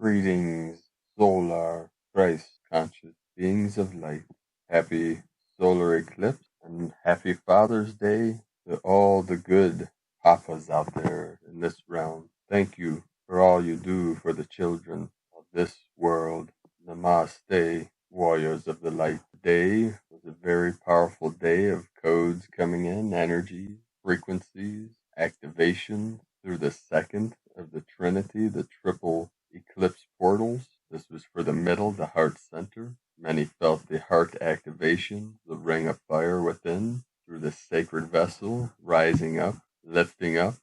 Greetings, Soular, Christ-conscious beings of light. Happy solar eclipse and happy Father's Day to all the good papas out there in this realm. Thank you for all you do for the children of this world. Namaste, warriors of the light. Today was a very powerful day of codes coming in, energies, frequencies, activation through the second of the Trinity, the triple eclipse portals. This was for the middle, the heart center. Many felt the heart activation, the ring of fire within, through the sacred vessel, rising up, lifting up,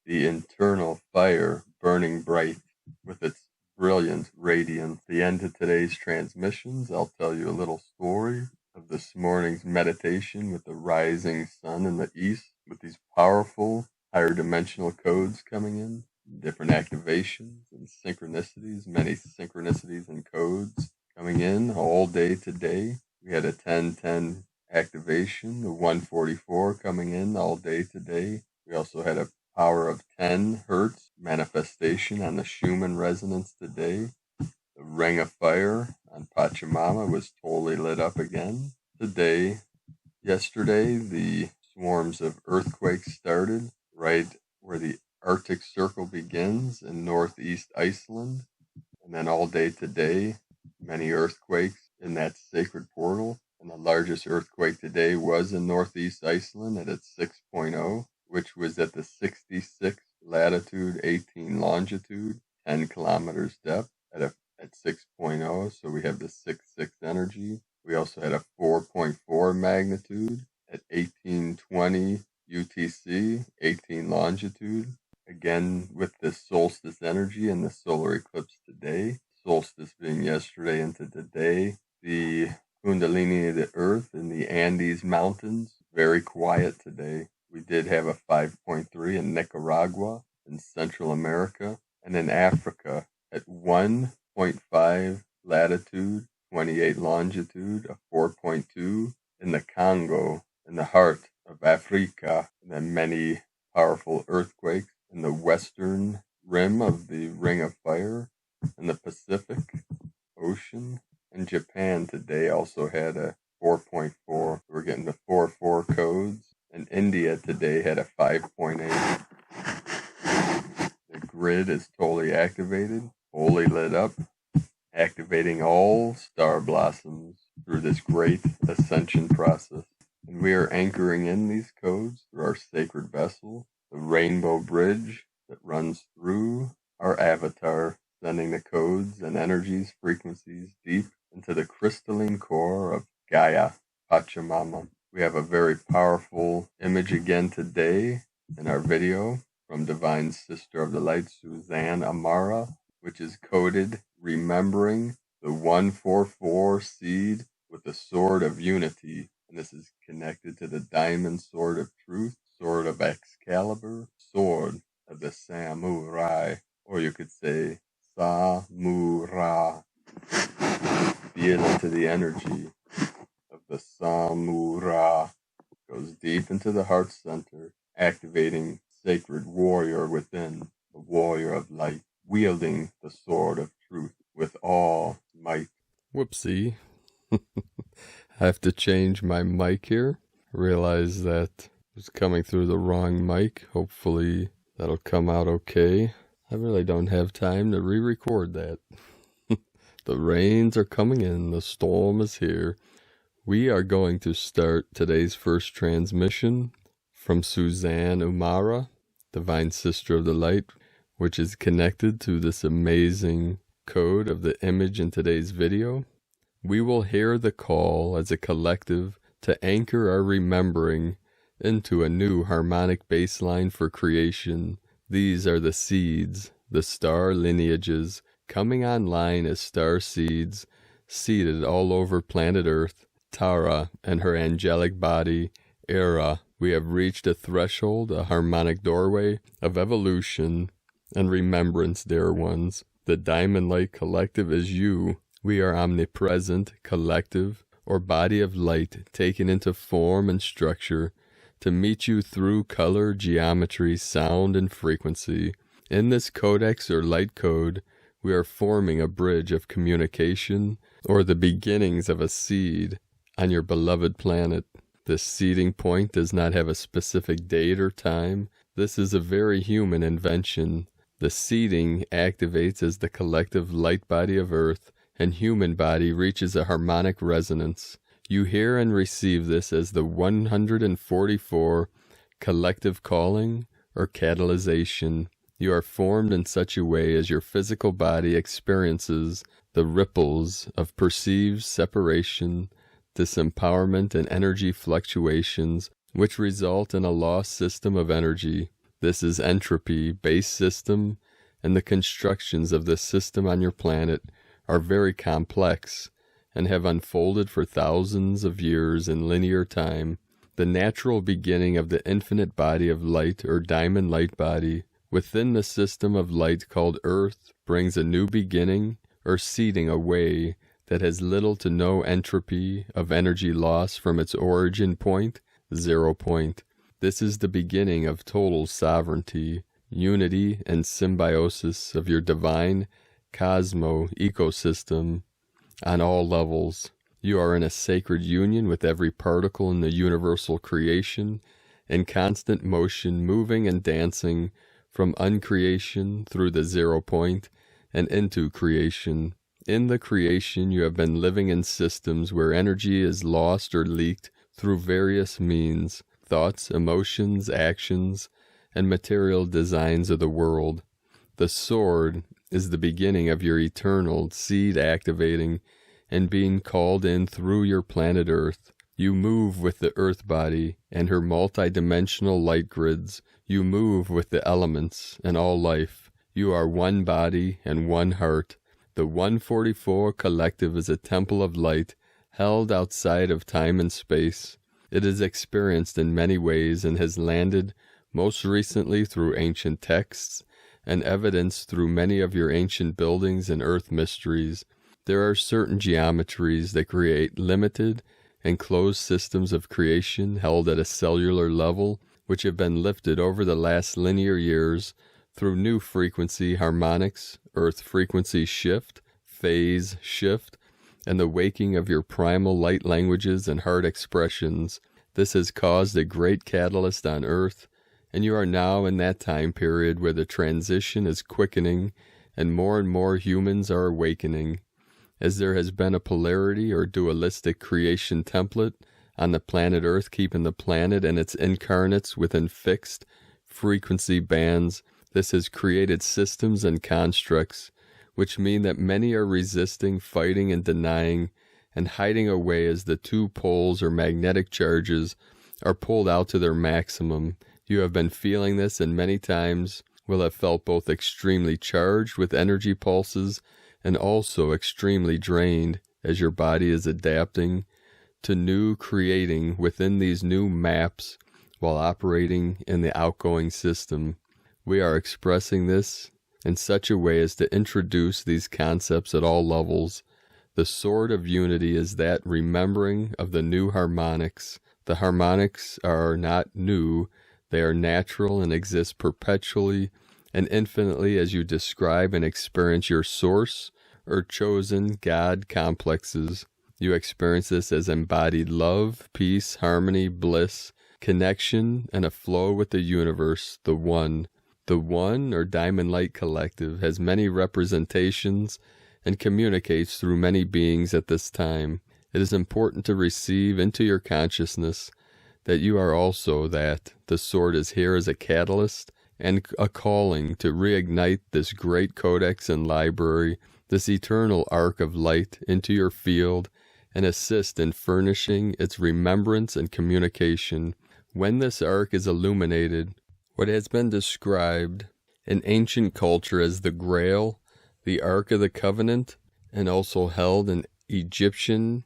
the internal fire burning bright with its brilliant radiance. The end of today's transmissions, I'll tell you a little story of this morning's meditation with the rising sun in the east, with these powerful higher dimensional codes coming in, different activations and synchronicities, many synchronicities and codes coming in all day today. We had a 10-10 activation, the 144 coming in all day today. We also had a power of 10 hertz manifestation on the Schumann resonance today. The ring of fire on Pachamama was totally lit up again today. Yesterday, the swarms of earthquakes started right where the Arctic Circle begins in northeast Iceland. And then all day today, many earthquakes in that sacred portal. And the largest earthquake today was in northeast Iceland at its 6.0, which was at the 66 latitude, 18 longitude, 10 kilometers depth at 6.0. So we have the 6.6 energy. We also had a 4.4 magnitude at 1820 UTC, 18 longitude. Again, with the solstice energy and the solar eclipse today, solstice being yesterday into today, the Kundalini of the earth in the Andes Mountains, very quiet today. We did have a 5.3 in Nicaragua, in Central America, and in Africa at 1.5 latitude, 28 longitude, a 4.2 in the Congo, in the heart of Africa, and then many powerful earthquakes in the western rim of the Ring of Fire, in the Pacific Ocean, and Japan today also had a 4.4. We're getting the 4.4 codes, and India today had a 5.8. The grid is totally activated, fully lit up, activating all star blossoms through this great ascension process. And we are anchoring in these codes through our sacred vessel, the rainbow bridge that runs through our avatar, sending the codes and energies, frequencies deep into the crystalline core of Gaia, Pachamama. We have a very powerful image again today in our video from Divine Sister of the Light, Suzanne Aymara, which is coded remembering the 144 seed with the sword of unity. And this is connected to the diamond sword of truth, sword of Excalibur, sword of the samurai, or you could say Samura. Feel into the energy of the Samura. Goes deep into the heart center, activating sacred warrior within, the warrior of light, wielding the sword of truth with all might. Whoopsie. I have to change my mic here. Realize that it was coming through the wrong mic. Hopefully that'll come out okay. I really don't have time to re-record that. The rains are coming in. The storm is here. We are going to start today's first transmission from Suzanne Aymara, Divine Sister of the Light, which is connected to this amazing code of the image in today's video. We will hear the call as a collective to anchor our remembering into a new harmonic baseline for creation. These are the seeds, the star lineages, coming online as star seeds, seeded all over planet Earth. Tara and her angelic body, Era. We have reached a threshold, a harmonic doorway of evolution and remembrance, dear ones. The Diamond Light Collective is you. We are omnipresent, collective, or body of light taken into form and structure to meet you through color, geometry, sound, and frequency. In this codex or light code, We are forming a bridge of communication, or the beginnings of a seed on your beloved planet. This seeding point does not have a specific date or time. This is a very human invention. The seeding activates as the collective light body of Earth and human body reaches a harmonic resonance. You hear and receive this as the 144 collective calling or catalyzation. You are formed in such a way as your physical body experiences the ripples of perceived separation, disempowerment, and energy fluctuations, which result in a lost system of energy. This is entropy-based system, and the constructions of this system on your planet are very complex and have unfolded for thousands of years in linear time. The natural beginning of the infinite body of light or diamond light body within the system of light called Earth brings a new beginning or seeding away that has little to no entropy of energy loss from its origin point, 0 point. This is the beginning of total sovereignty, unity, and symbiosis of your divine ecosystem on all levels. You are in a sacred union with every particle in the universal creation, in constant motion, moving and dancing from uncreation through the 0 point and into creation. In the creation, you have been living in systems where energy is lost or leaked through various means, thoughts, emotions, actions, and material designs of the world. The sword is the beginning of your eternal seed activating and being called in through your planet Earth. You move with the Earth body and her multidimensional light grids. You move with the elements and all life. You are one body and one heart. The 144 collective is a temple of light held outside of time and space. It is experienced in many ways and has landed most recently through ancient texts and evidenced through many of your ancient buildings and earth mysteries. There are certain geometries that create limited and closed systems of creation held at a cellular level, which have been lifted over the last linear years through new frequency harmonics, earth frequency shift, phase shift, and the waking of your primal light languages and heart expressions. This has caused a great catalyst on earth, and you are now in that time period where the transition is quickening and more humans are awakening. As there has been a polarity or dualistic creation template on the planet Earth, keeping the planet and its incarnates within fixed frequency bands, this has created systems and constructs which mean that many are resisting, fighting, and denying, and hiding away as the two poles or magnetic charges are pulled out to their maximum. You have been feeling this, and many times will have felt both extremely charged with energy pulses and also extremely drained as your body is adapting to new creating within these new maps while operating in the outgoing system. We are expressing this in such a way as to introduce these concepts at all levels. The sword of unity is that remembering of the new harmonics. The harmonics are not new, they are natural and exist perpetually and infinitely as you describe and experience your source or chosen God complexes. You experience this as embodied love, peace, harmony, bliss, connection, and a flow with the universe, the One. The One, or Diamond Light Collective, has many representations and communicates through many beings at this time. It is important to receive into your consciousness that you are also that. The sword is here as a catalyst and a calling to reignite this great codex and library, this eternal arc of light into your field, and assist in furnishing its remembrance and communication. When this arc is illuminated, what has been described in ancient culture as the Grail, the Ark of the Covenant, and also held in Egyptian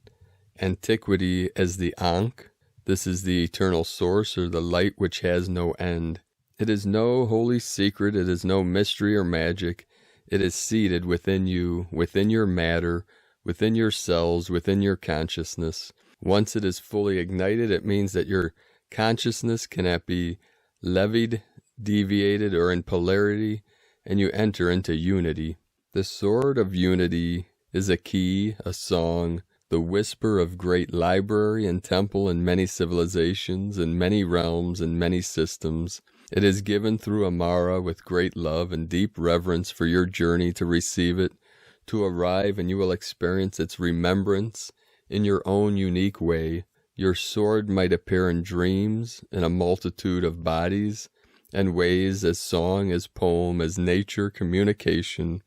antiquity as the Ankh. This is the eternal source, or the light which has no end. It is no holy secret, it is no mystery or magic. It is seated within you, within your matter, within your cells, within your consciousness. Once it is fully ignited, it means that your consciousness cannot be levied, deviated, or in polarity, and you enter into unity. The sword of unity is a key, a song, the whisper of great library and temple in many civilizations, in many realms, in many systems. It is given through Aymara with great love and deep reverence for your journey to receive it, to arrive, and you will experience its remembrance in your own unique way. Your sword might appear in dreams, in a multitude of bodies and ways, as song, as poem, as nature, communication,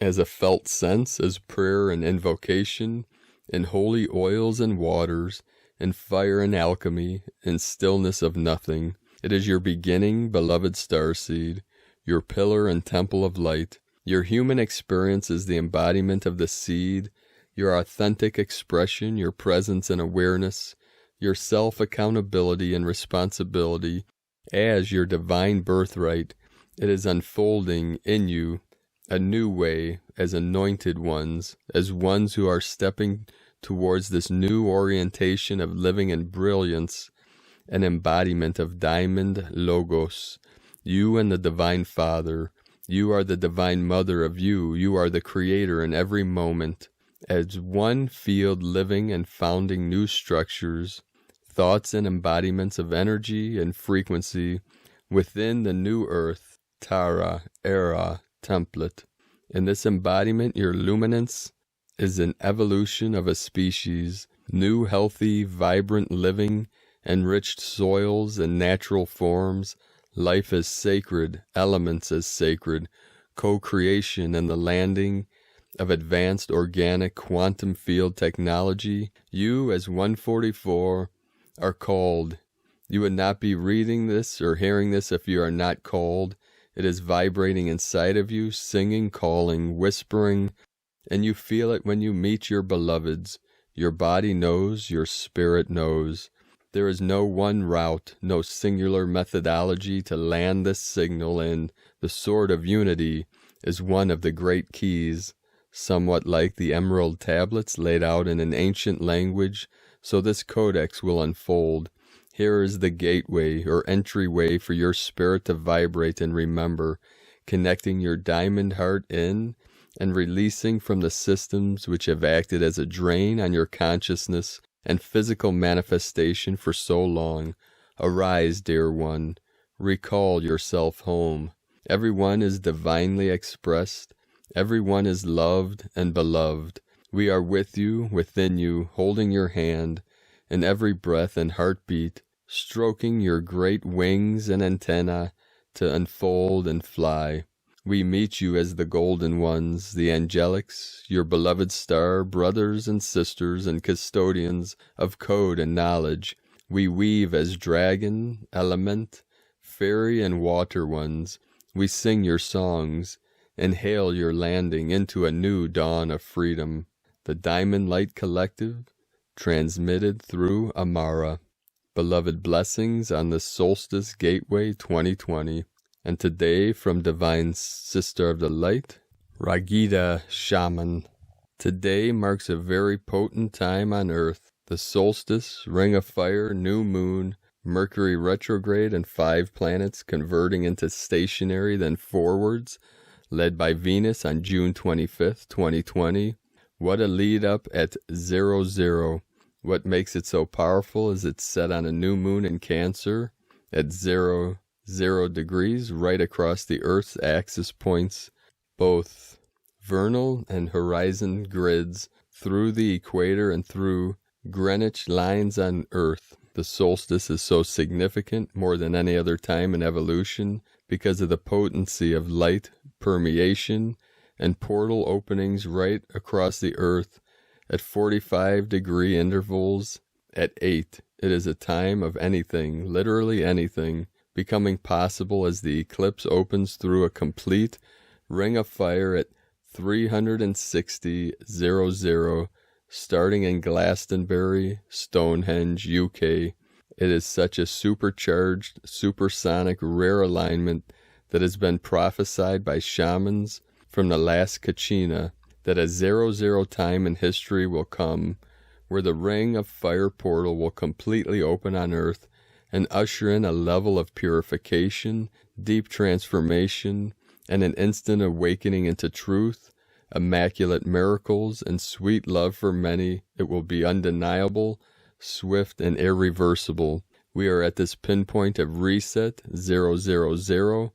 as a felt sense, as prayer and invocation, in holy oils and waters, in fire and alchemy, in stillness of nothing. It is your beginning, beloved starseed, your pillar and temple of light. Your human experience is the embodiment of the seed, your authentic expression, your presence and awareness, your self-accountability and responsibility as your divine birthright. It is unfolding in you a new way as anointed ones, as ones who are stepping towards this new orientation of living in brilliance, an embodiment of diamond logos. You and the Divine Father, you are the Divine Mother of you, you are the Creator in every moment. As one field living and founding new structures, thoughts and embodiments of energy and frequency within the new earth, Tara, Era, template. In this embodiment, your luminance is an evolution of a species, new, healthy, vibrant living, enriched soils and natural forms. Life is sacred, elements as sacred, co-creation and the landing of advanced organic quantum field technology. You, as 144, are called. You would not be reading this or hearing this if you are not called. It is vibrating inside of you, singing, calling, whispering, and you feel it when you meet your beloveds. Your body knows, your spirit knows. There is no one route, no singular methodology to land this signal, and the sword of unity is one of the great keys, somewhat like the emerald tablets laid out in an ancient language, so this codex will unfold. Here is the gateway or entryway for your spirit to vibrate and remember, connecting your diamond heart in and releasing from the systems which have acted as a drain on your consciousness and physical manifestation for so long. Arise, dear one. Recall yourself home. Everyone is divinely expressed. Everyone is loved and beloved. We are with you, within you, holding your hand in every breath and heartbeat, stroking your great wings and antennae to unfold and fly. We meet you as the golden ones, the angelics, your beloved star, brothers and sisters and custodians of code and knowledge. We weave as dragon, element, fairy and water ones. We sing your songs and hail your landing into a new dawn of freedom. The Diamond Light Collective, transmitted through Aymara. Beloved blessings on the Solstice Gateway 2020. And today from Divine Sister of the Light, Ragita Shaman. Today marks a very potent time on Earth. The solstice, ring of fire, new moon, Mercury retrograde, and 5 planets converting into stationary, then forwards, led by Venus on June 25th, 2020. What a lead up at 00. What makes it so powerful is it's set on a new moon in Cancer at 0 degrees, right across the Earth's axis points, both vernal and horizon grids, through the equator and through Greenwich lines on Earth. The solstice is so significant, more than any other time in evolution, because of the potency of light permeation and portal openings right across the Earth at 45-degree intervals at 8. It is a time of anything, literally anything, becoming possible as the eclipse opens through a complete ring of fire at 360:00, starting in Glastonbury, Stonehenge, UK. It is such a supercharged, supersonic, rare alignment that has been prophesied by shamans from the last Kachina, that a 00 time in history will come, where the ring of fire portal will completely open on Earth and usher in a level of purification, deep transformation, and an instant awakening into truth, immaculate miracles, and sweet love for many. It will be undeniable, swift, and irreversible. We are at this pinpoint of reset, 000,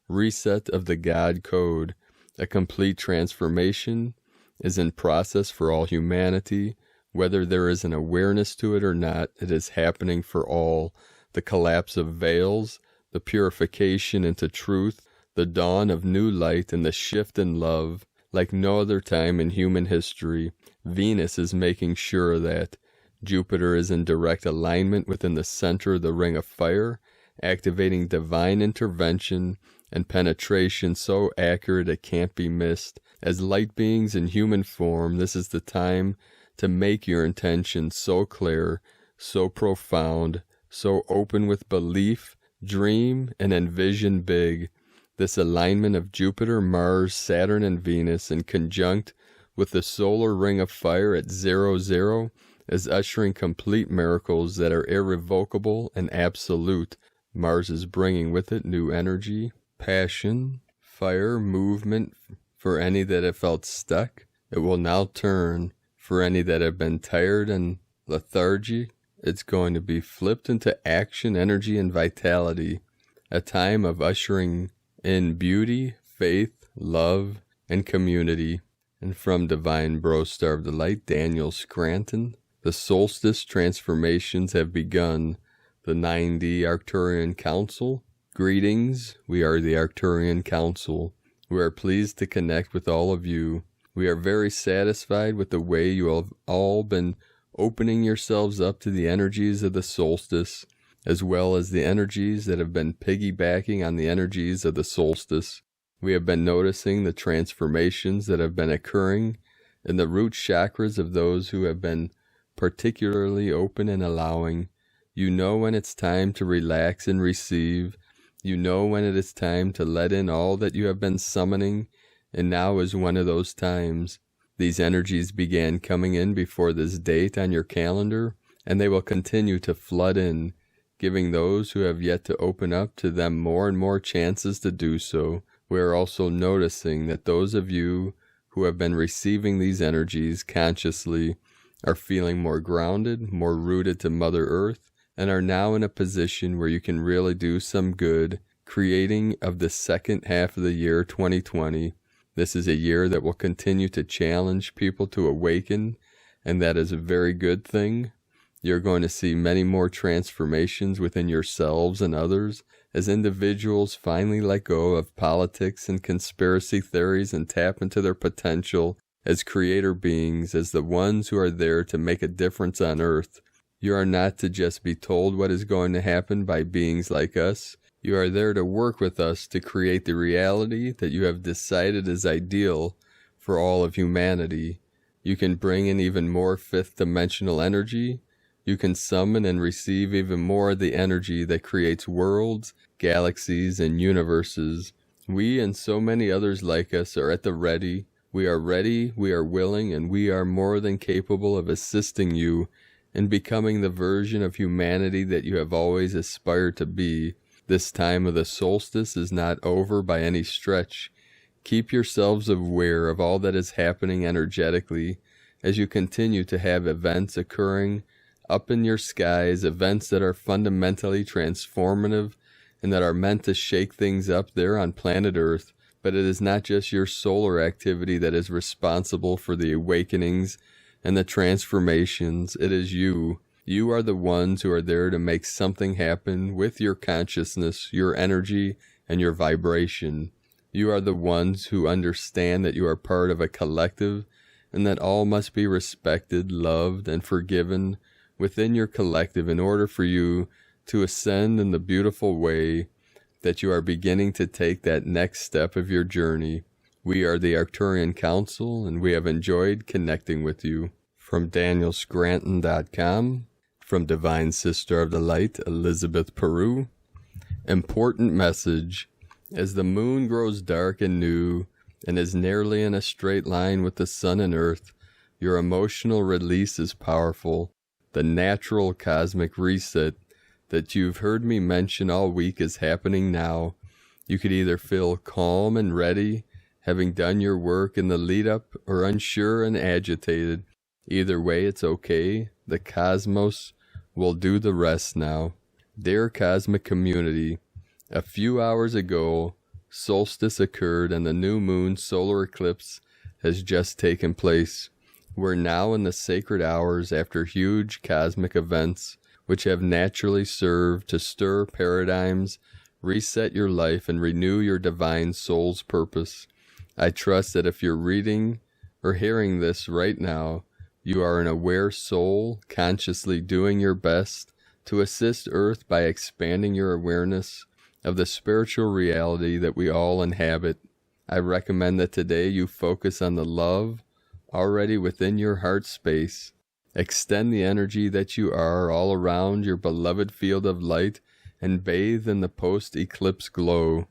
reset of the God code. A complete transformation is in process for all humanity. Whether there is an awareness to it or not, it is happening for all. The collapse of veils, the purification into truth, the dawn of new light, and the shift in love. Like no other time in human history, Venus is making sure that Jupiter is in direct alignment within the center of the ring of fire, activating divine intervention and penetration so accurate it can't be missed. As light beings in human form, this is the time to make your intention so clear, so profound, so open with belief, dream, and envision big. This alignment of Jupiter, Mars, Saturn, and Venus in conjunct with the solar ring of fire at 00 is ushering complete miracles that are irrevocable and absolute. Mars is bringing with it new energy, passion, fire, movement for any that have felt stuck. It will now turn for any that have been tired and lethargy. It's going to be flipped into action, energy, and vitality. A time of ushering in beauty, faith, love, and community. And from Divine Bro Star of the Light, Daniel Scranton, the solstice transformations have begun. The 9D Arcturian Council. Greetings, we are the Arcturian Council. We are pleased to connect with all of you. We are very satisfied with the way you have all been opening yourselves up to the energies of the solstice, as well as the energies that have been piggybacking on the energies of the solstice. We have been noticing the transformations that have been occurring in the root chakras of those who have been particularly open and allowing. You know when it's time to relax and receive. You know when it is time to let in all that you have been summoning, and now is one of those times. These energies began coming in before this date on your calendar, and they will continue to flood in, giving those who have yet to open up to them more and more chances to do so. We are also noticing that those of you who have been receiving these energies consciously are feeling more grounded, more rooted to Mother Earth, and are now in a position where you can really do some good, creating of the second half of the year 2020. This is a year that will continue to challenge people to awaken, and that is a very good thing. You're going to see many more transformations within yourselves and others as individuals finally let go of politics and conspiracy theories and tap into their potential as creator beings, as the ones who are there to make a difference on earth. You are not to just be told what is going to happen by beings like us. You are there to work with us to create the reality that you have decided is ideal for all of humanity. You can bring in even more fifth dimensional energy. You can summon and receive even more of the energy that creates worlds, galaxies, and universes. We and so many others like us are at the ready. We are ready, we are willing, and we are more than capable of assisting you in becoming the version of humanity that you have always aspired to be. This time of the solstice is not over by any stretch. Keep yourselves aware of all that is happening energetically as you continue to have events occurring up in your skies, events that are fundamentally transformative and that are meant to shake things up there on planet Earth. But it is not just your solar activity that is responsible for the awakenings and the transformations. It is you. You are the ones who are there to make something happen with your consciousness, your energy, and your vibration. You are the ones who understand that you are part of a collective and that all must be respected, loved, and forgiven within your collective in order for you to ascend in the beautiful way that you are beginning to take that next step of your journey. We are the Arcturian Council, and we have enjoyed connecting with you. From DanielScranton.com, from Divine Sister of the Light, Elizabeth Peru. Important message. As the moon grows dark and new, and is nearly in a straight line with the sun and earth, your emotional release is powerful. The natural cosmic reset that you've heard me mention all week is happening now. You could either feel calm and ready having done your work in the lead up, or unsure and agitated. Either way, it's okay. The cosmos will do the rest now. Dear cosmic community, a few hours ago, solstice occurred and the new moon solar eclipse has just taken place. We're now in the sacred hours after huge cosmic events which have naturally served to stir paradigms, reset your life, and renew your divine soul's purpose. I trust that if you're reading or hearing this right now, you are an aware soul, consciously doing your best to assist Earth by expanding your awareness of the spiritual reality that we all inhabit. I recommend that today you focus on the love already within your heart space. Extend the energy that you are all around your beloved field of light and bathe in the post-eclipse glow.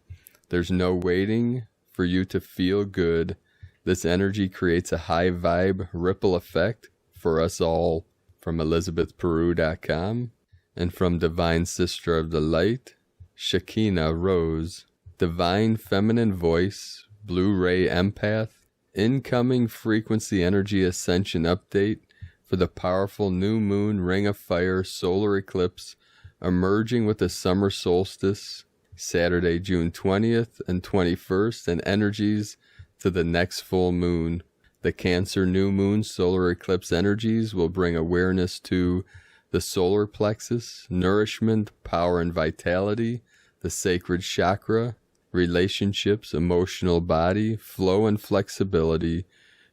There's no waiting for you to feel good. This energy creates a high vibe ripple effect for us all. From ElizabethPeru.com and from Divine Sister of the Light, Shekinah Rose. Divine Feminine Voice, Blu-ray Empath, Incoming Frequency Energy Ascension Update for the powerful new moon ring of fire solar eclipse emerging with the summer solstice, Saturday, June 20th and 21st, and energies to the next full moon. The Cancer new moon solar eclipse energies will bring awareness to the solar plexus, nourishment, power and vitality, the sacred chakra, relationships, emotional body, flow and flexibility,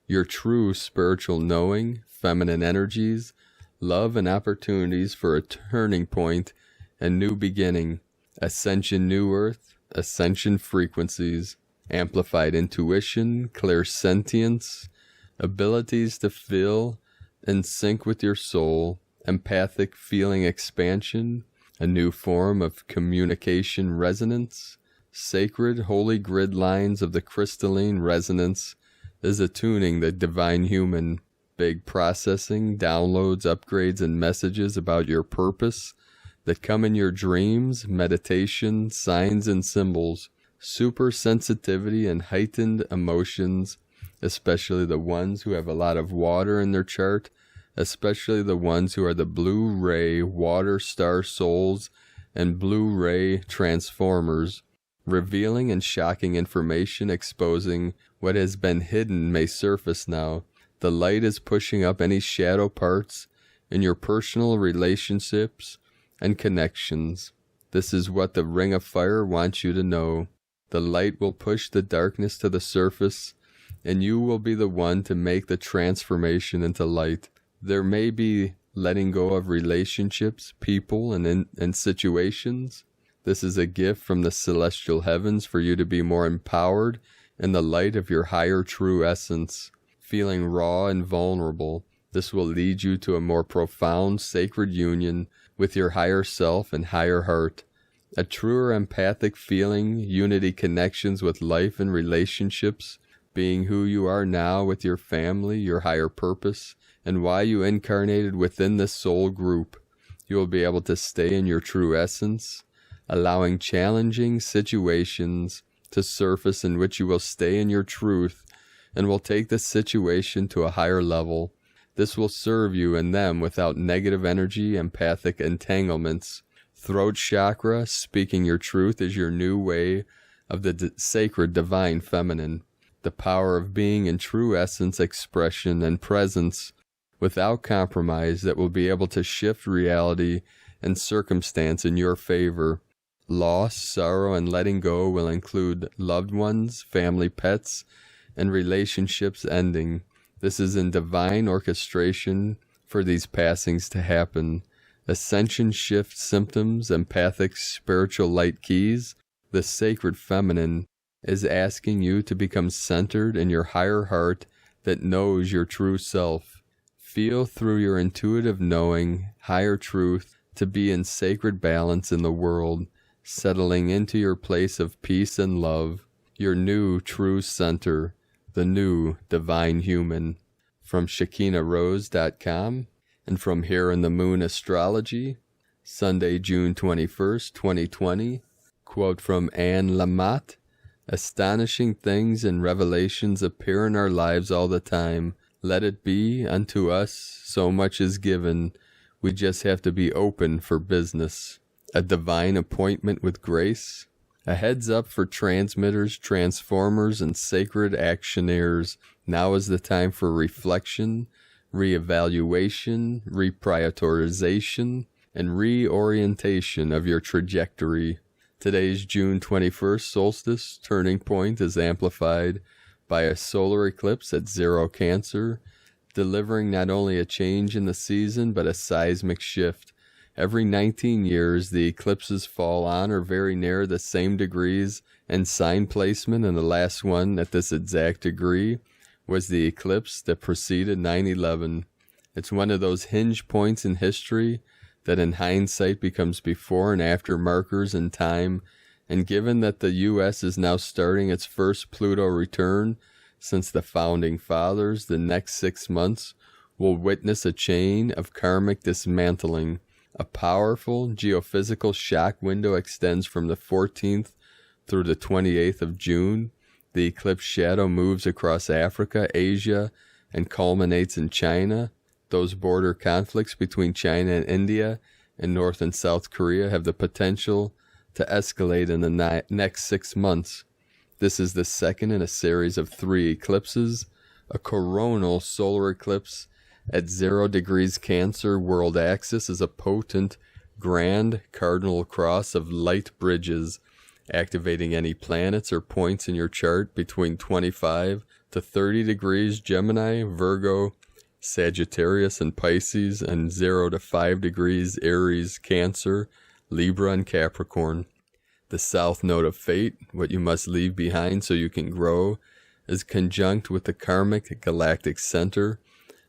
your true spiritual knowing, feminine energies, love and opportunities for a turning point and new beginning, ascension new earth, ascension frequencies, amplified intuition, clairsentience, abilities to feel and sync with your soul, empathic feeling expansion, a new form of communication resonance, sacred holy grid lines of the crystalline resonance is attuning the divine human, big processing, downloads, upgrades, and messages about your purpose that come in your dreams, meditation, signs and symbols, super sensitivity and heightened emotions, especially the ones who have a lot of water in their chart, especially the ones who are the blue ray water star souls and blue ray transformers. Revealing and shocking information exposing what has been hidden may surface now. The light is pushing up any shadow parts in your personal relationships and connections. This is what the Ring of Fire wants you to know. The light will push the darkness to the surface, and you will be the one to make the transformation into light. There may be letting go of relationships, people, and situations. This is a gift from the celestial heavens for you to be more empowered in the light of your higher true essence, feeling raw and vulnerable. This will lead you to a more profound sacred union with your higher self and higher heart. A truer empathic feeling, unity connections with life and relationships, being who you are now with your family, your higher purpose, and why you incarnated within this soul group. You will be able to stay in your true essence, allowing challenging situations to surface in which you will stay in your truth and will take the situation to a higher level. This will serve you and them without negative energy, empathic entanglements. Throat chakra, speaking your truth, is your new way of the sacred divine feminine. The power of being in true essence, expression, and presence without compromise that will be able to shift reality and circumstance in your favor. Loss, sorrow, and letting go will include loved ones, family, pets, and relationships ending. This is in divine orchestration for these passings to happen. Ascension shift symptoms, empathic spiritual light keys. The sacred feminine is asking you to become centered in your higher heart that knows your true self. Feel through your intuitive knowing, higher truth, to be in sacred balance in the world, settling into your place of peace and love, your new true center, the new divine human. From ShekinahRose.com and from Here in the Moon Astrology, Sunday, June 21st, 2020, quote from Anne Lamott, Astonishing things and revelations appear in our lives all the time. Let it be unto us, so much is given. We just have to be open for business. A divine appointment with grace. A heads up for transmitters, transformers, and sacred actionaires. Now is the time for reflection, reevaluation, reprioritization, and reorientation of your trajectory. Today's June 21st solstice turning point is amplified by a solar eclipse at 0 Cancer, delivering not only a change in the season but a seismic shift. Every 19 years, the eclipses fall on or very near the same degrees and sign placement, and the last one at this exact degree was the eclipse that preceded 9/11. It's one of those hinge points in history that in hindsight becomes before and after markers in time, and given that the U.S. is now starting its first Pluto return since the Founding Fathers, the next 6 months will witness a chain of karmic dismantling. A powerful geophysical shock window extends from the 14th through the 28th of June. The eclipse shadow moves across Africa, Asia, and culminates in China. Those border conflicts between China and India and North and South Korea have the potential to escalate in the next 6 months. This is the second in a series of 3 eclipses. A coronal solar eclipse at 0 degrees Cancer world axis is a potent, grand cardinal cross of light bridges, activating any planets or points in your chart between 25 to 30 degrees Gemini, Virgo, Sagittarius, and Pisces, and 0 to 5 degrees Aries, Cancer, Libra, and Capricorn. The south node of fate, what you must leave behind so you can grow, is conjunct with the karmic galactic center.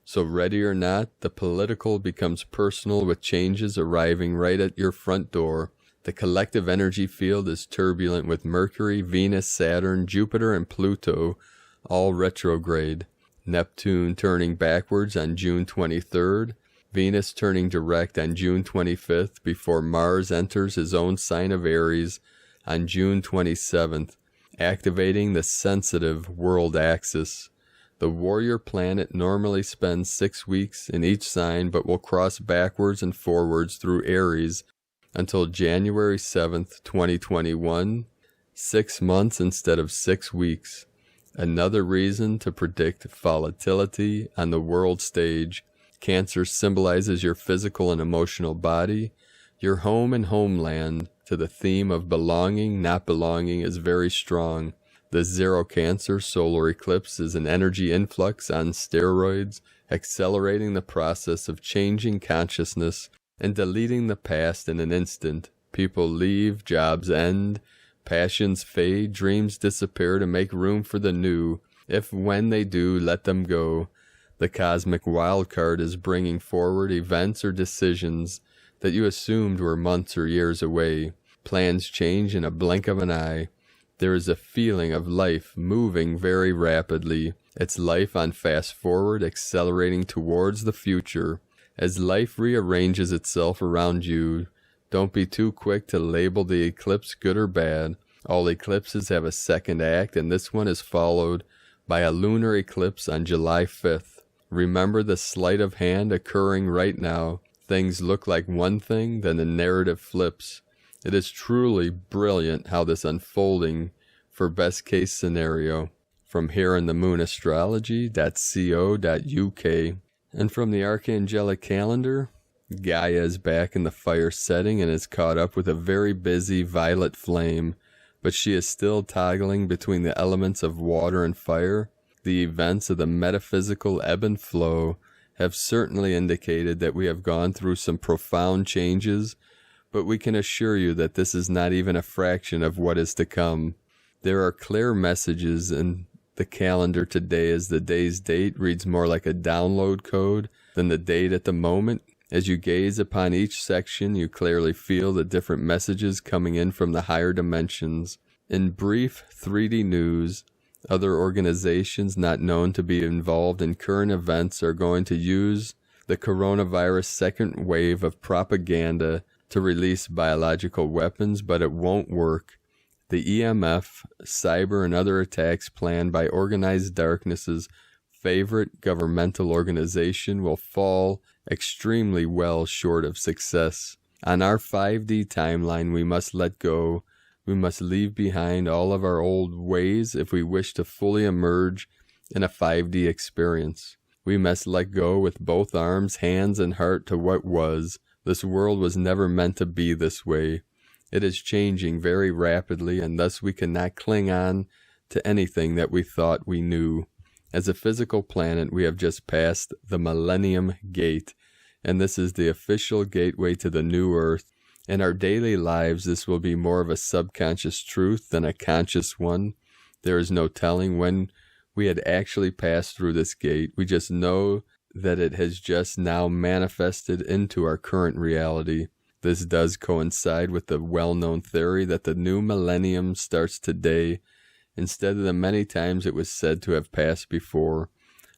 So ready or not, the political becomes personal with changes arriving right at your front door. The collective energy field is turbulent with Mercury, Venus, Saturn, Jupiter, and Pluto all retrograde. Neptune turning backwards on June 23rd, Venus turning direct on June 25th before Mars enters his own sign of Aries on June 27th, activating the sensitive world axis. The warrior planet normally spends 6 weeks in each sign but will cross backwards and forwards through Aries until January 7th, 2021, 6 months instead of 6 weeks. Another reason to predict volatility on the world stage. Cancer symbolizes your physical and emotional body, your home and homeland. To the theme of belonging, not belonging is very strong. The 0 Cancer solar eclipse is an energy influx on steroids, accelerating the process of changing consciousness and deleting the past in an instant. People leave, jobs end, passions fade, dreams disappear to make room for the new. If when they do, let them go. The cosmic wild card is bringing forward events or decisions that you assumed were months or years away. Plans change in a blink of an eye. There is a feeling of life moving very rapidly. It's life on fast forward, accelerating towards the future. As life rearranges itself around you, don't be too quick to label the eclipse good or bad. All eclipses have a second act, and this one is followed by a lunar eclipse on July 5th. Remember the sleight of hand occurring right now. Things look like one thing, then the narrative flips. It is truly brilliant how this unfolding for best case scenario. From here in the moon astrology.co.uk. And from the Archangelic calendar, Gaia is back in the fire setting and is caught up with a very busy violet flame, but she is still toggling between the elements of water and fire. The events of the metaphysical ebb and flow have certainly indicated that we have gone through some profound changes, but we can assure you that this is not even a fraction of what is to come. There are clear messages in the calendar today, as the day's date reads more like a download code than the date at the moment. As you gaze upon each section, you clearly feel the different messages coming in from the higher dimensions. In brief 3D news, other organizations not known to be involved in current events are going to use the coronavirus second wave of propaganda to release biological weapons, but it won't work. The EMF, cyber, and other attacks planned by organized darkness's favorite governmental organization will fall extremely well short of success. On our 5D timeline, we must let go. We must leave behind all of our old ways if we wish to fully emerge in a 5D experience. We must let go with both arms, hands, and heart to what was. This world was never meant to be this way. It is changing very rapidly, and thus we cannot cling on to anything that we thought we knew. As a physical planet, we have just passed the Millennium Gate, and this is the official gateway to the new Earth. In our daily lives, this will be more of a subconscious truth than a conscious one. There is no telling when we had actually passed through this gate. We just know that it has just now manifested into our current reality. This does coincide with the well-known theory that the new millennium starts today, instead of the many times it was said to have passed before.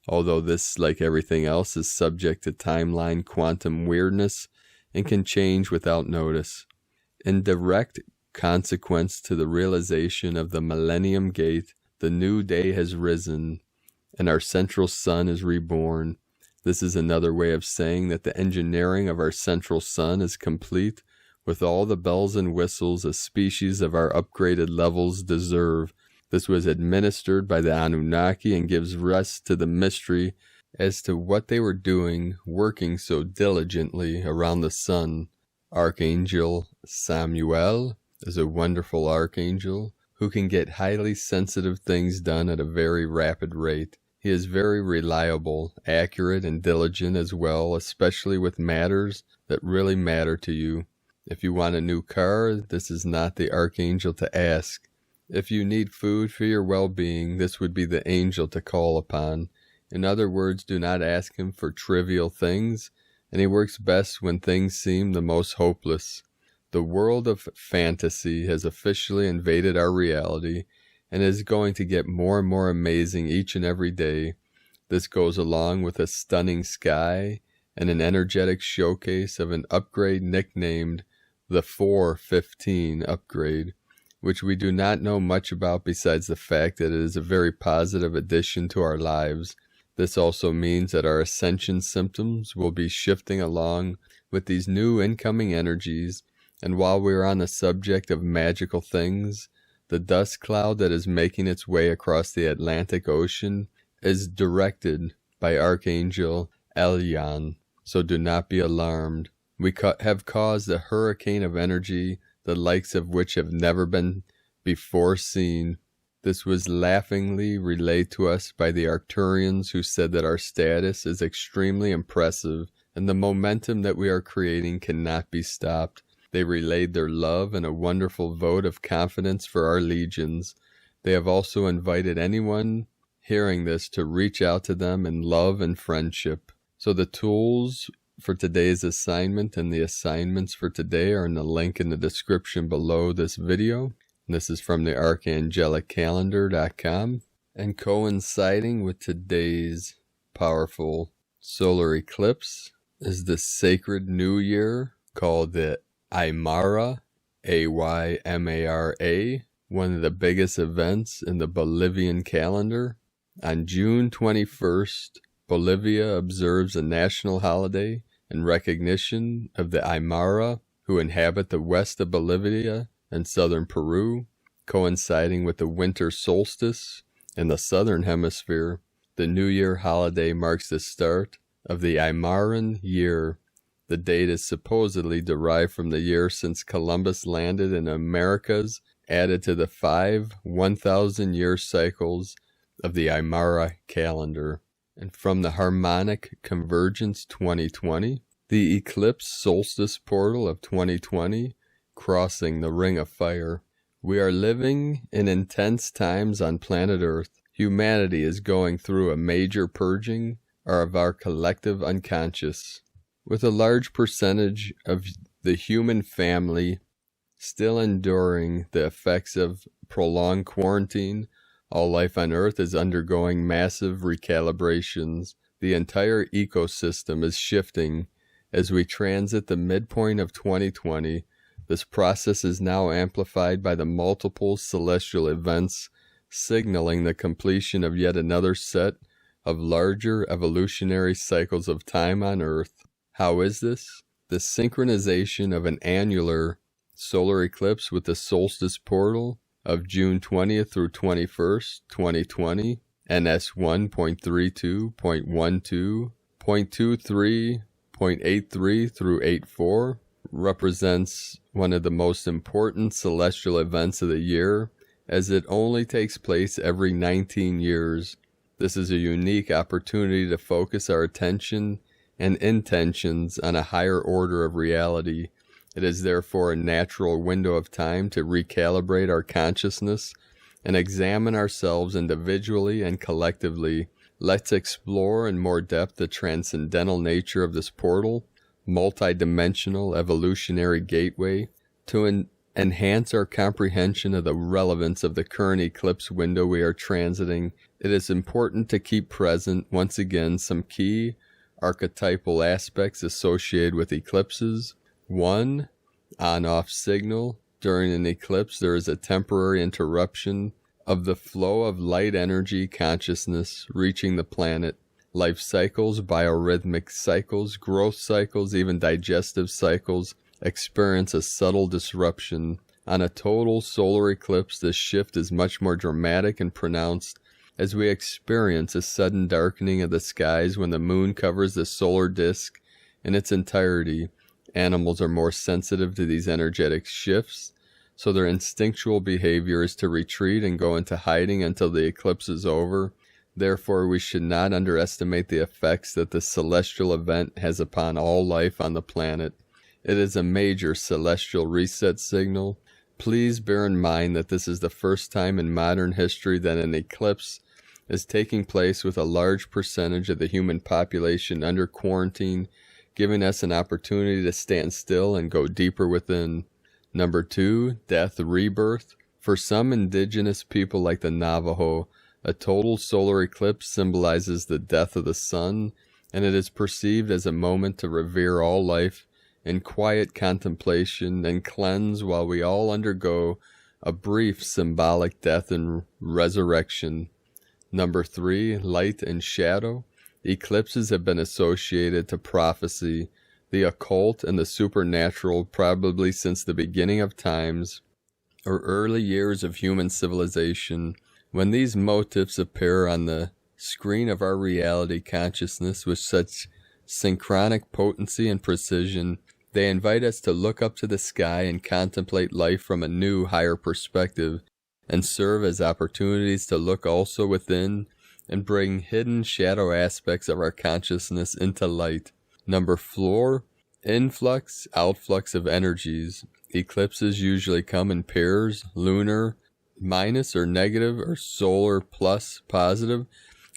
Although this, like everything else, is subject to timeline quantum weirdness and can change without notice. In direct consequence to the realization of the Millennium Gate, the new day has risen, and our central sun is reborn. This is another way of saying that the engineering of our central sun is complete, with all the bells and whistles a species of our upgraded levels deserve. This was administered by the Anunnaki and gives rest to the mystery as to what they were doing, working so diligently around the sun. Archangel Samuel is a wonderful archangel who can get highly sensitive things done at a very rapid rate. He is very reliable, accurate, and diligent as well, especially with matters that really matter to you. If you want a new car, this is not the archangel to ask. If you need food for your well-being, this would be the angel to call upon. In other words, do not ask him for trivial things, and he works best when things seem the most hopeless. The world of fantasy has officially invaded our reality, and is going to get more and more amazing each and every day. This goes along with a stunning sky and an energetic showcase of an upgrade nicknamed the 415 upgrade, which we do not know much about besides the fact that it is a very positive addition to our lives. This also means that our ascension symptoms will be shifting along with these new incoming energies, and while we are on the subject of magical things, the dust cloud that is making its way across the Atlantic Ocean is directed by Archangel Elyon, so do not be alarmed. We have caused a hurricane of energy, the likes of which have never been before seen. This was laughingly relayed to us by the Arcturians, who said that our status is extremely impressive, and the momentum that we are creating cannot be stopped. They relayed their love and a wonderful vote of confidence for our legions. They have also invited anyone hearing this to reach out to them in love and friendship. So the tools for today's assignment and the assignments for today are in the link in the description below this video. This is from the archangeliccalendar.com, and coinciding with today's powerful solar eclipse is the sacred new year called the Aymara, Aymara, one of the biggest events in the Bolivian calendar. On June 21st, Bolivia observes a national holiday in recognition of the Aymara, who inhabit the west of Bolivia and southern Peru, coinciding with the winter solstice in the southern hemisphere. The New Year holiday marks the start of the Aymaran year. The date is supposedly derived from the year since Columbus landed in Americas, added to the 5 1,000-year cycles of the Aymara calendar. And from the Harmonic Convergence 2020, the eclipse solstice portal of 2020, crossing the ring of fire. We are living in intense times on planet Earth. Humanity is going through a major purging of our collective unconscious, with a large percentage of the human family still enduring the effects of prolonged quarantine. All life on Earth is undergoing massive recalibrations. The entire ecosystem is shifting as we transit the midpoint of 2020. This process is now amplified by the multiple celestial events, signaling the completion of yet another set of larger evolutionary cycles of time on Earth. How is this? The synchronization of an annular solar eclipse with the solstice portal of June 20th through 21st, 2020, NS 1.32.12.23.83 through 84, represents one of the most important celestial events of the year, as it only takes place every 19 years. This is a unique opportunity to focus our attention and intentions on a higher order of reality. It is therefore a natural window of time to recalibrate our consciousness and examine ourselves individually and collectively. Let's explore in more depth the transcendental nature of this portal, multidimensional evolutionary gateway, to enhance our comprehension of the relevance of the current eclipse window we are transiting. It is important to keep present, once again, some key archetypal aspects associated with eclipses. 1. On-off signal. During an eclipse, there is a temporary interruption of the flow of light energy consciousness reaching the planet. Life cycles, biorhythmic cycles, growth cycles, even digestive cycles experience a subtle disruption. On a total solar eclipse, this shift is much more dramatic and pronounced, as we experience a sudden darkening of the skies when the moon covers the solar disk in its entirety. Animals are more sensitive to these energetic shifts, so their instinctual behavior is to retreat and go into hiding until the eclipse is over. Therefore, we should not underestimate the effects that the celestial event has upon all life on the planet. It is a major celestial reset signal. Please bear in mind that this is the first time in modern history that an eclipse is taking place with a large percentage of the human population under quarantine, giving us an opportunity to stand still and go deeper within. Number 2, death, rebirth. For some indigenous people like the Navajo, a total solar eclipse symbolizes the death of the sun, and it is perceived as a moment to revere all life in quiet contemplation and cleanse while we all undergo a brief symbolic death and resurrection. Number 3, light and shadow. Eclipses have been associated to prophecy, the occult, and the supernatural probably since the beginning of times or early years of human civilization. When these motifs appear on the screen of our reality consciousness with such synchronic potency and precision, they invite us to look up to the sky and contemplate life from a new, higher perspective, and serve as opportunities to look also within and bring hidden shadow aspects of our consciousness into light. Number 4, influx, outflux of energies. Eclipses usually come in pairs, lunar minus or negative or solar plus positive.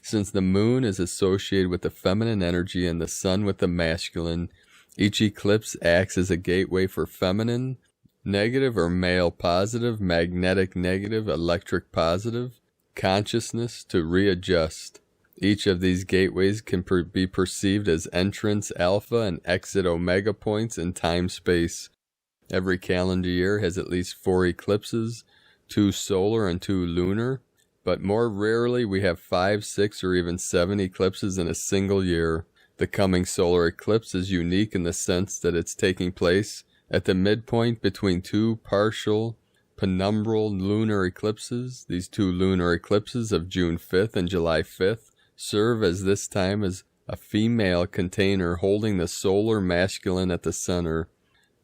Since the moon is associated with the feminine energy and the sun with the masculine, each eclipse acts as a gateway for feminine, negative or male positive, magnetic negative, electric positive, consciousness to readjust. Each of these gateways can be perceived as entrance alpha and exit omega points in time-space. Every calendar year has at least 4 eclipses, 2 solar and 2 lunar, but more rarely we have 5, 6, or even 7 eclipses in a single year. The coming solar eclipse is unique in the sense that it's taking place at the midpoint between 2 partial penumbral lunar eclipses. These 2 lunar eclipses of June 5th and July 5th serve as this time as a female container holding the solar masculine at the center.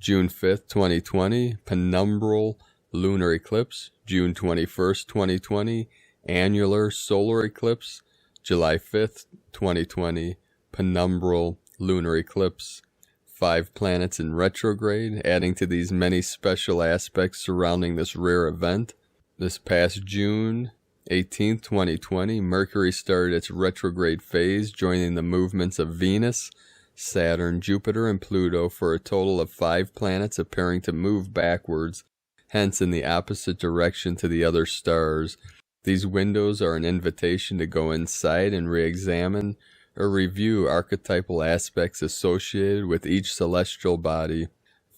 June 5th, 2020, penumbral lunar eclipse. June 21st, 2020, annular solar eclipse. July 5th, 2020, penumbral lunar eclipse. 5 planets in retrograde, adding to these many special aspects surrounding this rare event. This past June 18th, 2020, Mercury started its retrograde phase, joining the movements of Venus, Saturn, Jupiter, and Pluto for a total of 5 planets appearing to move backwards, hence in the opposite direction to the other stars. These windows are an invitation to go inside and re-examine or review archetypal aspects associated with each celestial body.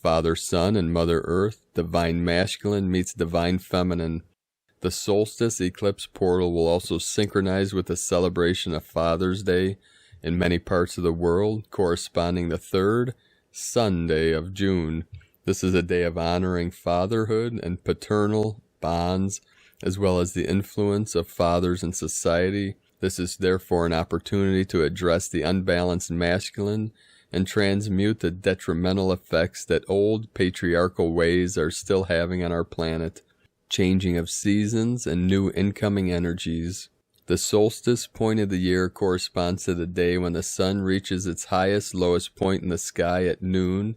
Father Sun and Mother Earth, divine masculine meets divine feminine. The solstice eclipse portal will also synchronize with the celebration of Father's Day in many parts of the world, corresponding the third Sunday of June. This is a day of honoring fatherhood and paternal bonds, as well as the influence of fathers in society. This is therefore an opportunity to address the unbalanced masculine and transmute the detrimental effects that old patriarchal ways are still having on our planet. Changing of seasons and new incoming energies. The solstice point of the year corresponds to the day when the sun reaches its highest, lowest point in the sky at noon,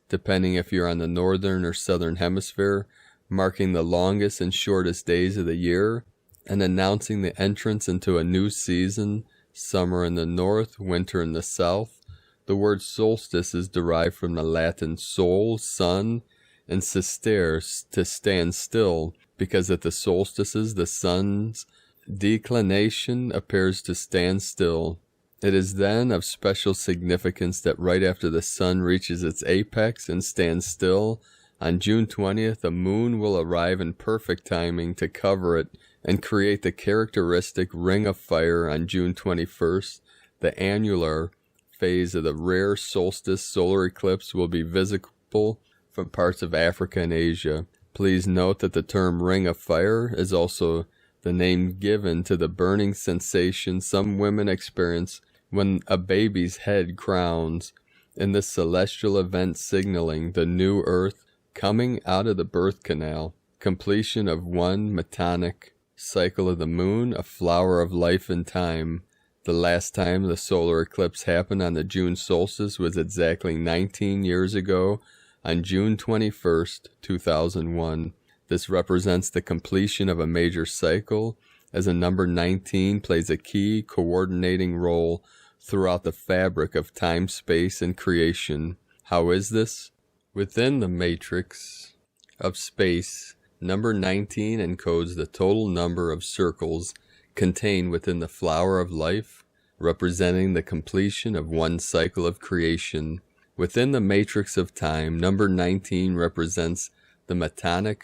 depending if you're on the northern or southern hemisphere, marking the longest and shortest days of the year, and announcing the entrance into a new season, summer in the north, winter in the south. The word solstice is derived from the Latin sol, sun, and sistere, to stand still, because at the solstices the sun's declination appears to stand still. It is then of special significance that right after the sun reaches its apex and stands still, on June 20th, a moon will arrive in perfect timing to cover it and create the characteristic ring of fire on June 21st. The annular phase of the rare solstice solar eclipse will be visible from parts of Africa and Asia. Please note that the term ring of fire is also the name given to the burning sensation some women experience when a baby's head crowns, in this celestial event signaling the new earth coming out of the birth canal, completion of one metonic cycle of the moon, a flower of life and time. The last time the solar eclipse happened on the June solstice was exactly 19 years ago, on June 21st, 2001. This represents the completion of a major cycle, as a number 19 plays a key coordinating role throughout the fabric of time, space, and creation. How is this? Within the matrix of space, number 19 encodes the total number of circles contained within the flower of life, representing the completion of one cycle of creation. Within the matrix of time, number 19 represents the metonic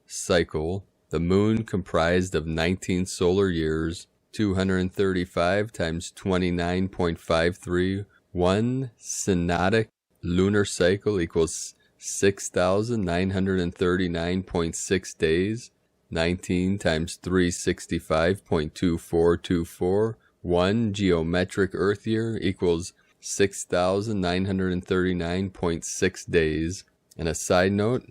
cycle, the moon comprised of 19 solar years, 235 times 29.53. One synodic lunar cycle equals 6,939.6 days. 19 times 365.2424. One geometric Earth year equals 6,939.6 days. And a side note,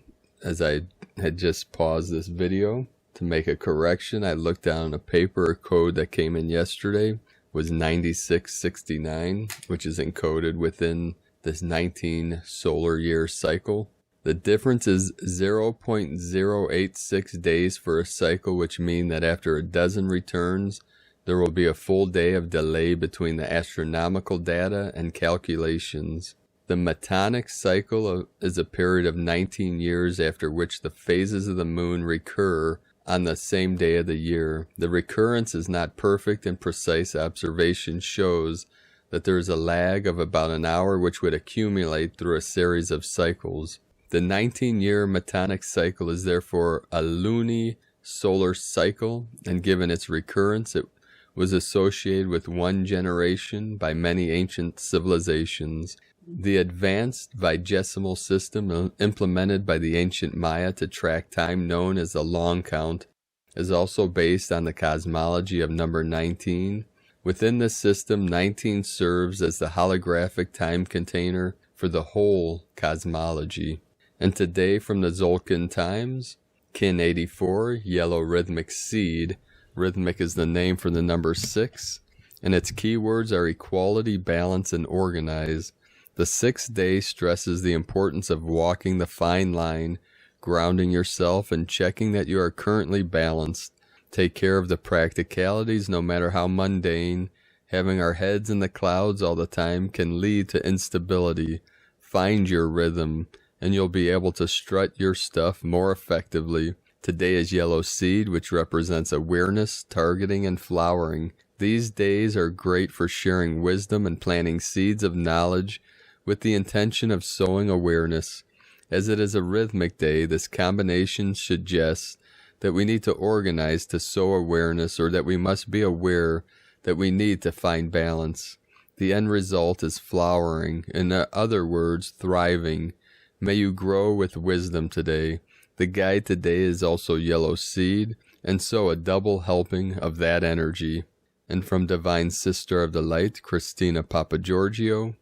as I had just paused this video to make a correction, I looked down a paper code that came in yesterday was 9669, which is encoded within this 19 solar year cycle. The difference is 0.086 days for a cycle, which means that after a dozen returns, there will be a full day of delay between the astronomical data and calculations. The metonic cycle is a period of 19 years after which the phases of the moon recur on the same day of the year. The recurrence is not perfect, and precise observation shows that there is a lag of about an hour which would accumulate through a series of cycles. The 19-year metonic cycle is therefore a luni-solar cycle, and given its recurrence, it was associated with one generation by many ancient civilizations. The advanced vigesimal system implemented by the ancient Maya to track time, known as the long count, is also based on the cosmology of number 19. Within this system, 19 serves as the holographic time container for the whole cosmology. And today, from the Zolkin times, Kin 84, yellow rhythmic seed. Rhythmic is the name for the number 6, and its keywords are equality, balance, and organize. The 6th day stresses the importance of walking the fine line, grounding yourself, and checking that you are currently balanced. Take care of the practicalities, no matter how mundane. Having our heads in the clouds all the time can lead to instability. Find your rhythm, and you'll be able to strut your stuff more effectively. Today is yellow seed, which represents awareness, targeting, and flowering. These days are great for sharing wisdom and planting seeds of knowledge with the intention of sowing awareness. As it is a rhythmic day, this combination suggests that we need to organize to sow awareness, or that we must be aware that we need to find balance. The end result is flowering, in other words, thriving. May you grow with wisdom today. The guide today is also yellow seed, and so a double helping of that energy. And from Divine Sister of the Light, Christina Papagiorgio,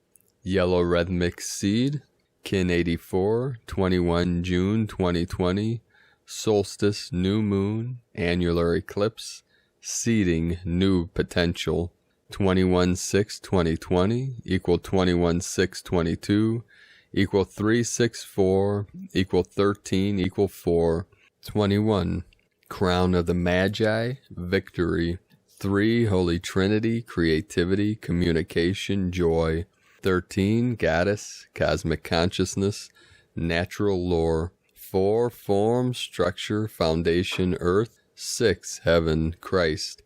yellow rhythmic seed, kin 84, 21 June 2020, solstice, new moon, annular eclipse, seeding new potential, 21/6/2020 equal 21/6/22 equal 364 equal 13 equal 4, 21. Crown of the Magi, victory. 3. Holy Trinity, creativity, communication, joy. 13. Goddess, cosmic consciousness, natural lore. 4. Form, structure, foundation, earth. 6. Heaven, Christ,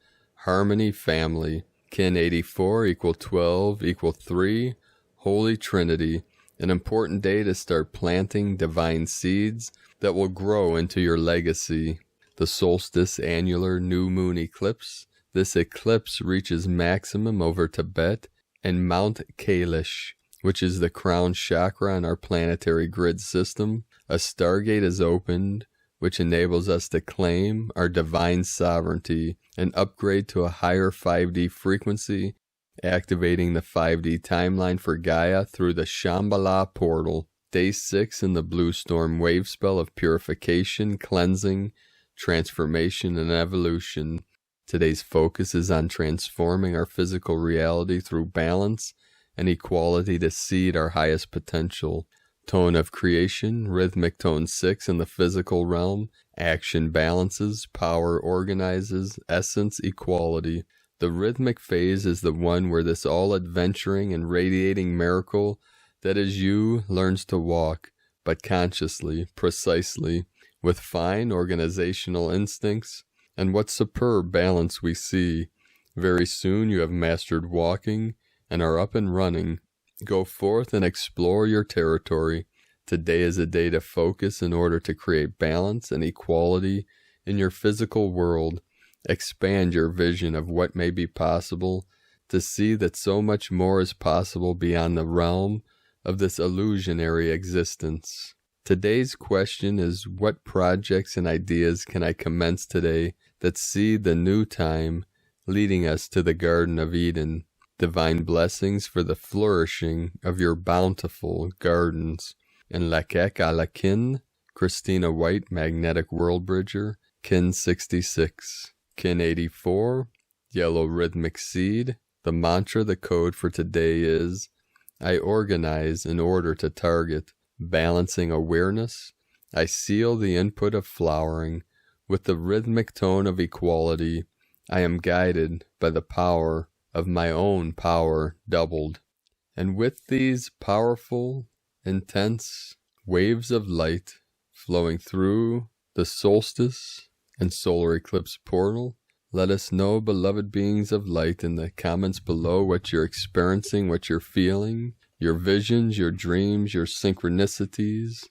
harmony, family. Kin 84 equal 12 equal 3. Holy Trinity, an important day to start planting divine seeds that will grow into your legacy. The solstice annular new moon eclipse. This eclipse reaches maximum over Tibet and Mount Kailash, which is the crown chakra in our planetary grid system. A stargate is opened, which enables us to claim our divine sovereignty and upgrade to a higher 5D frequency, activating the 5D timeline for Gaia through the Shambhala portal. Day 6 in the blue storm wave spell of purification, cleansing, transformation, and evolution. Today's focus is on transforming our physical reality through balance and equality to seed our highest potential. Tone of creation, rhythmic tone 6 in the physical realm, action balances, power organizes, essence equality. The rhythmic phase is the one where this all-adventuring and radiating miracle that is you learns to walk, but consciously, precisely, with fine organizational instincts, and what superb balance we see. Very soon you have mastered walking and are up and running. Go forth and explore your territory. Today is a day to focus in order to create balance and equality in your physical world. Expand your vision of what may be possible, to see that so much more is possible beyond the realm of this illusionary existence. Today's question is, what projects and ideas can I commence today that seed the new time, leading us to the Garden of Eden? Divine blessings for the flourishing of your bountiful gardens. And Lakek Alakin, Christina White, Magnetic World Bridger, kin 66. Kin 84, yellow rhythmic seed. The mantra, the code for today is, I organize in order to target. Balancing awareness, I seal the input of flowering with the rhythmic tone of equality. I am guided by the power of my own power doubled. And with these powerful, intense waves of light flowing through the solstice and solar eclipse portal, let us know, beloved beings of light, in the comments below what you're experiencing, what you're feeling, your visions, your dreams, your synchronicities.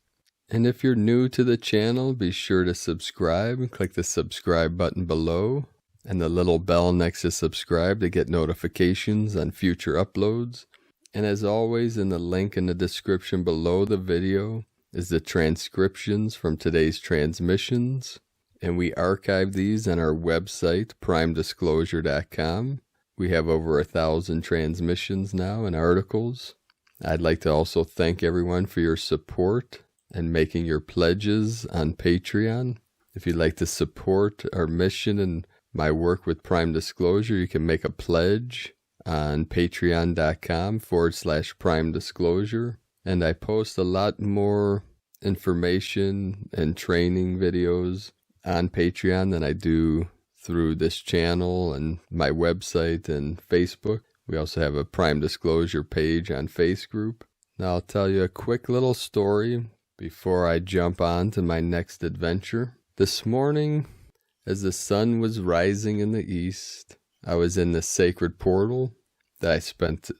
And if you're new to the channel, be sure to subscribe and click the subscribe button below and the little bell next to subscribe to get notifications on future uploads. And as always, in the link in the description below the video is the transcriptions from today's transmissions. And we archive these on our website, primedisclosure.com. We have over 1,000 transmissions now and articles. I'd like to also thank everyone for your support and making your pledges on Patreon. If you'd like to support our mission and my work with Prime Disclosure, you can make a pledge on patreon.com/Prime Disclosure. And I post a lot more information and training videos on Patreon than I do through this channel and my website and Facebook. We also have a Prime Disclosure page on Face Group. Now I'll tell you a quick little story before I jump on to my next adventure. This morning, as the sun was rising in the east, I was in the sacred portal that I spent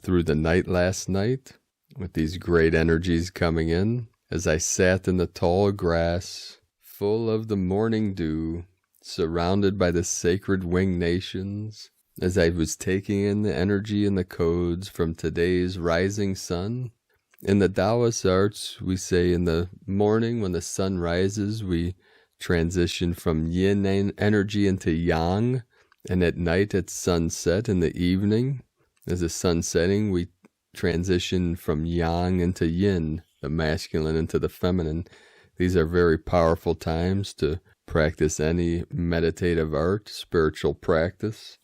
through the night last night with these great energies coming in. as I sat in the tall grass, full of the morning dew, surrounded by the sacred winged nations, as I was taking in the energy and the codes from today's rising sun. In the Taoist arts, we say in the morning when the sun rises, we transition from yin energy into yang, and at night at sunset in the evening, as the sun setting, we transition from yang into yin, the masculine into the feminine. These are very powerful times to practice any meditative art, spiritual practice.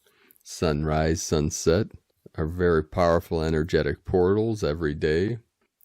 Sunrise, sunset are very powerful energetic portals every day.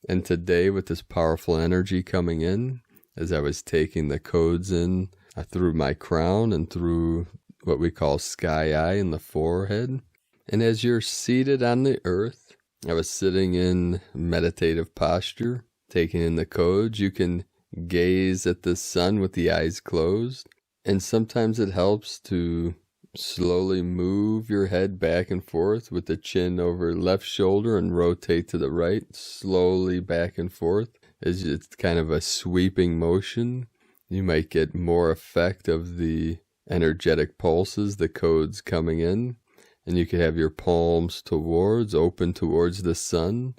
And today, with this powerful energy coming in, as I was taking the codes in through my crown and through what we call sky eye in the forehead. And as you're seated on the earth, I was sitting in meditative posture, taking in the codes. You can gaze at the sun with the eyes closed. And sometimes it helps to slowly move your head back and forth with the chin over left shoulder and rotate to the right, slowly back and forth. As it's kind of a sweeping motion, you might get more effect of the energetic pulses, the codes coming in. And you could have your palms open towards the sun,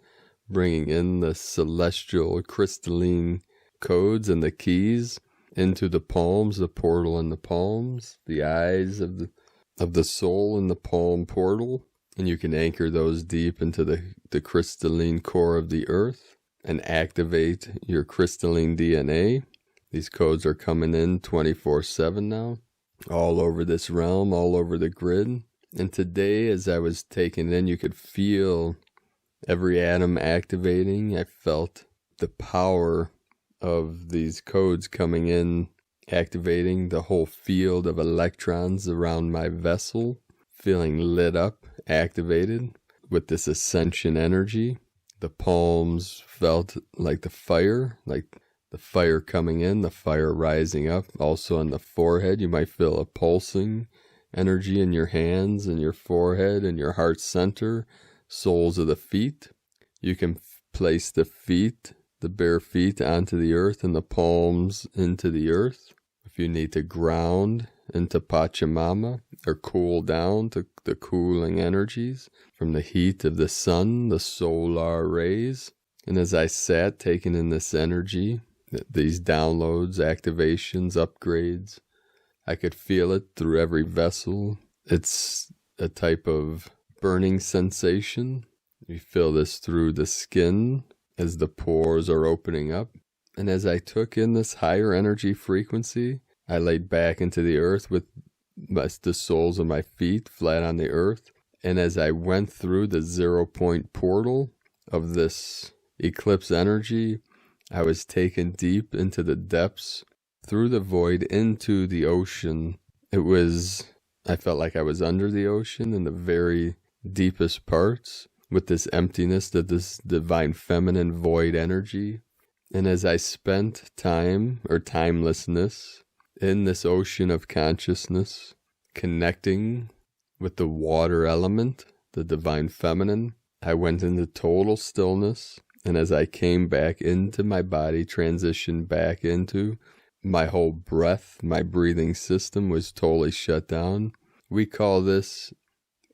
bringing in the celestial crystalline codes and the keys into the palms, the portal in the palms, the eyes of the soul in the palm portal. And you can anchor those deep into the crystalline core of the earth and activate your crystalline DNA. These codes are coming in 24/7 now, all over this realm, all over the grid. And today, as I was taking it in, you could feel every atom activating. I felt the power of these codes coming in, activating the whole field of electrons around my vessel, feeling lit up, activated with this ascension energy. The palms felt like the fire coming in, the fire rising up. Also on the forehead, you might feel a pulsing energy in your hands and your forehead and your heart center, soles of the feet. You can place the feet, the bare feet, onto the earth and the palms into the earth. If you need to ground into Pachamama or cool down to the cooling energies from the heat of the sun, the solar rays. And as I sat taking in this energy, these downloads, activations, upgrades, I could feel it through every vessel. It's a type of burning sensation. You feel this through the skin as the pores are opening up. And as I took in this higher energy frequency, I laid back into the earth with the soles of my feet flat on the earth. And as I went through the 0-point portal of this eclipse energy, I was taken deep into the depths, through the void, into the ocean. I felt like I was under the ocean in the very deepest parts, with this emptiness, this divine feminine void energy. And as I spent time, or timelessness, in this ocean of consciousness, connecting with the water element, the divine feminine, I went into total stillness. And as I came back into my body, transitioned back into my whole breath, my breathing system was totally shut down. We call this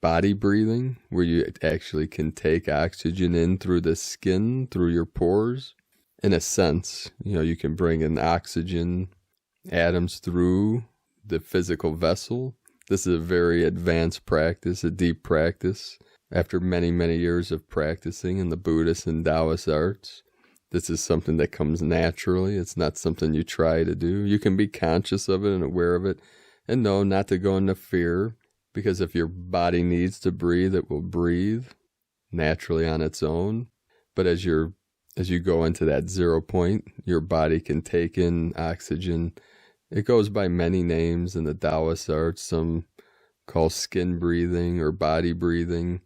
body breathing, where you actually can take oxygen in through the skin, through your pores. In a sense, you can bring in oxygen atoms through the physical vessel. This is a very advanced practice, a deep practice. After many, many years of practicing in the Buddhist and Taoist arts, this is something that comes naturally. It's not something you try to do. You can be conscious of it and aware of it, and know not to go into fear, because if your body needs to breathe, it will breathe naturally on its own. But as you go into that 0 point, your body can take in oxygen. It goes by many names in the Taoist arts. Some call skin breathing or body breathing.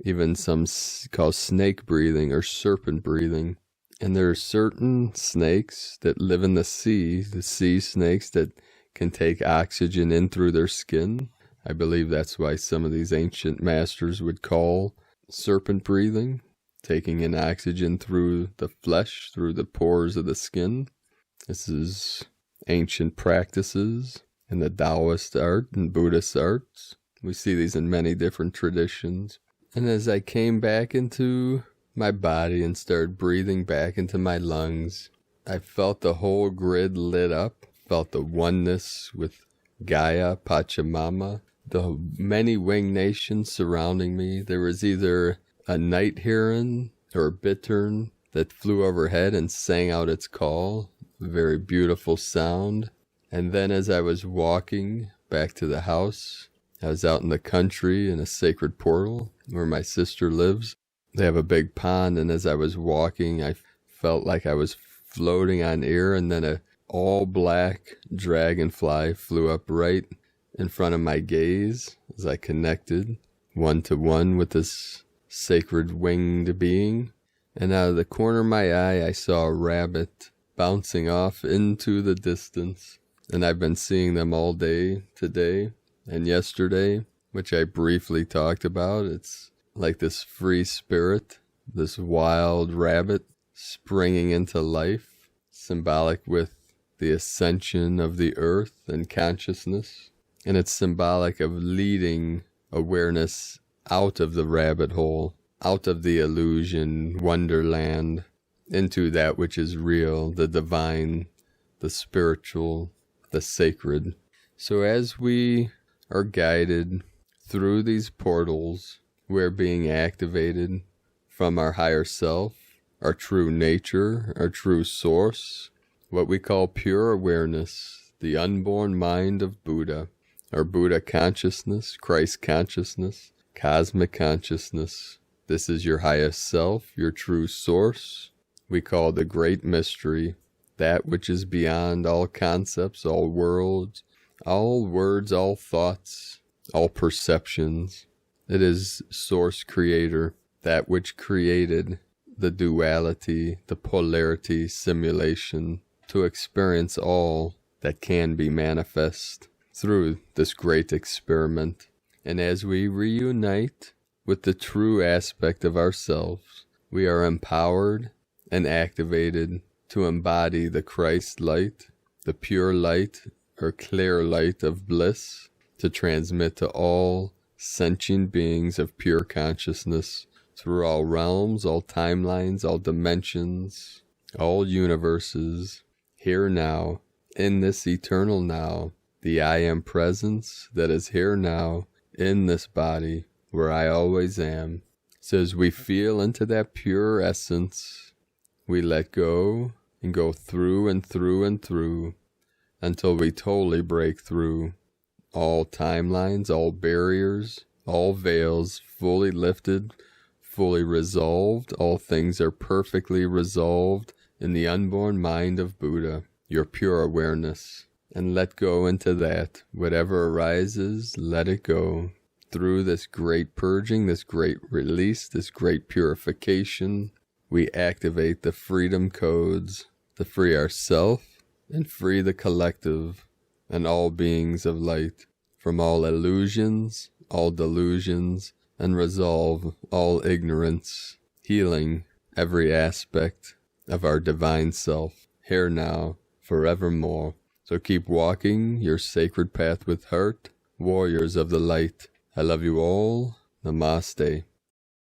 Even some call snake breathing or serpent breathing. And there are certain snakes that live in the sea snakes that can take oxygen in through their skin. I believe that's why some of these ancient masters would call serpent breathing. taking in oxygen through the flesh, through the pores of the skin. This is ancient practices in the Taoist art and Buddhist arts. We see these in many different traditions. And as I came back into my body and started breathing back into my lungs, I felt the whole grid lit up, felt the oneness with Gaia, Pachamama, the many winged nations surrounding me. There was either a night heron or a bittern that flew overhead and sang out its call, a very beautiful sound. And then as I was walking back to the house, I was out in the country in a sacred portal where my sister lives. They have a big pond, and as I was walking, I felt like I was floating on air, and then a all-black dragonfly flew up right in front of my gaze as I connected one-to-one with this sacred winged being. And out of the corner of my eye, I saw a rabbit bouncing off into the distance. And I've been seeing them all day today and yesterday, which I briefly talked about. It's like this free spirit, this wild rabbit springing into life, symbolic with the ascension of the earth and consciousness. And it's symbolic of leading awareness out of the rabbit hole, out of the illusion wonderland, into that which is real, the divine, the spiritual, the sacred. So as we are guided through these portals, we're being activated from our higher self, our true nature, our true source, what we call pure awareness, the unborn mind of Buddha, our Buddha consciousness, Christ consciousness, cosmic consciousness. This is your highest self, your true source. We call the great mystery, that which is beyond all concepts, all worlds, all words, all thoughts, all perceptions. It is source creator, that which created the duality, the polarity simulation, to experience all that can be manifest through this great experiment. And as we reunite with the true aspect of ourselves, we are empowered and activated to embody the Christ light, the pure light or clear light of bliss, to transmit to all sentient beings of pure consciousness through all realms, all timelines, all dimensions, all universes, here now, in this eternal now, the I am presence that is here now, in this body, where I always am. So as we feel into that pure essence, we let go and go through and through and through until we totally break through all timelines, all barriers, all veils, fully lifted, fully resolved. All things are perfectly resolved in the unborn mind of Buddha, your pure awareness. And let go into that. Whatever arises, let it go. Through this great purging, this great release, this great purification, we activate the freedom codes to free ourselves and free the collective and all beings of light from all illusions, all delusions, and resolve all ignorance, healing every aspect of our divine self, here now, forevermore. So keep walking your sacred path with heart, warriors of the light. I love you all. Namaste.